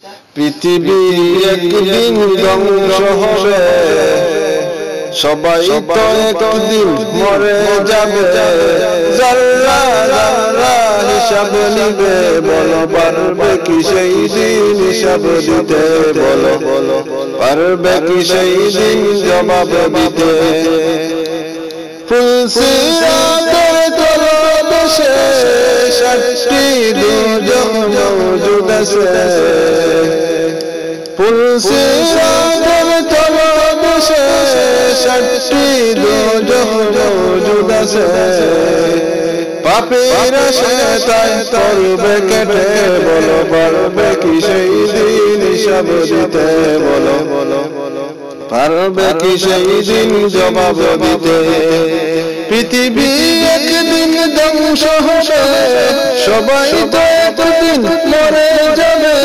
পৃথিবী একদিন ধ্বংস হবে, সবাই তো একদিন মরে যাবে। যারা যারা হিসাব নিবে, বলো পারবে কি সেই দিন হিসাব দিতে? বলো বলো পারবে কি সেই দিন জবাব দিতে? ফুলসিরাতের তলদেশে সাতটি দুজক মওজুদ আছে। ফুলসিরাতের তলদেশে সাতটি দুজক মওজুদ আছে। পাপীরা শয়তান করবে কেটে, বলো পারবে কি সেই দিন হিসাব দিতে? বলো বলো পারবে কি সেই দিন জবাব দিতে? পৃথিবী একদিন ধ্বংস হবে, সবাই তো একদিন মরে যাবে।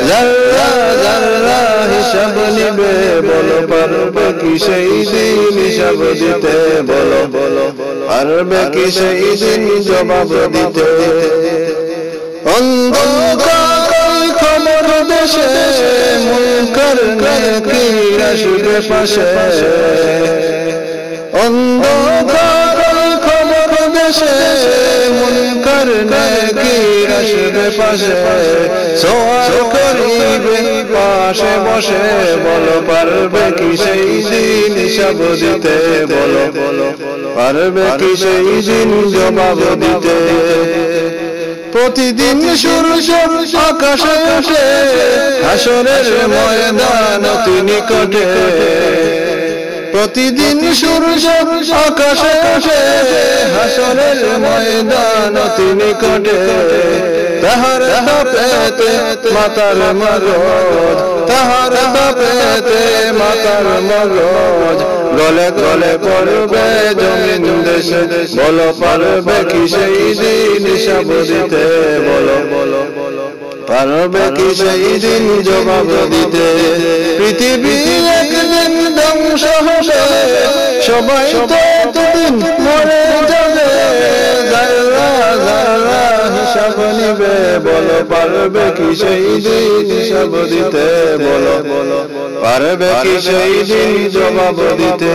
যারা যারা হিসাব নিবে, বলো পারবে কি সেই দিন হিসাব দিতে? বলো বলো পারবে কি সেই দিন জবাব দিতে? অন্ধকার খবর দেশে, মুনকার নাকির আসবে পাশে। অন্ধকার খবর দেশে, মুনকার নাকির আসবে পাশে। সওয়াল করিবে পাশে বসে, বলো পারবে কি সেই দিন হিসাব দিতে? বলো বলো পারবে কি সেই দিন জবাব দিতে? প্রতিদিন সূর্য আকাশে ওঠে, হাসরের ময়দান অতি নিকটে। প্রতিদিন সূর্য আকাশে ওঠে, হাসরের ময়দান অতি নিকটে। তাহার তাপেতে মাতার মগজ, তাহার তাপেতে মাতার মগজ। গলে গলে পড়বে জমিন দেশে, বলো পারবে কি সেই দিন হিসাব দিতে? বলো বলো পারবে কি সেই দিন জবাব দিতে? পৃথিবী একদিন ধ্বংস হবে, সবাই তো একদিন মরে যাবে। যারা যারা হিসাব নিবে, বলো পারবে কি সেই দিন হিসাব দিতে? বলো বলো পারবে কি সেই দিন জবাব দিতে?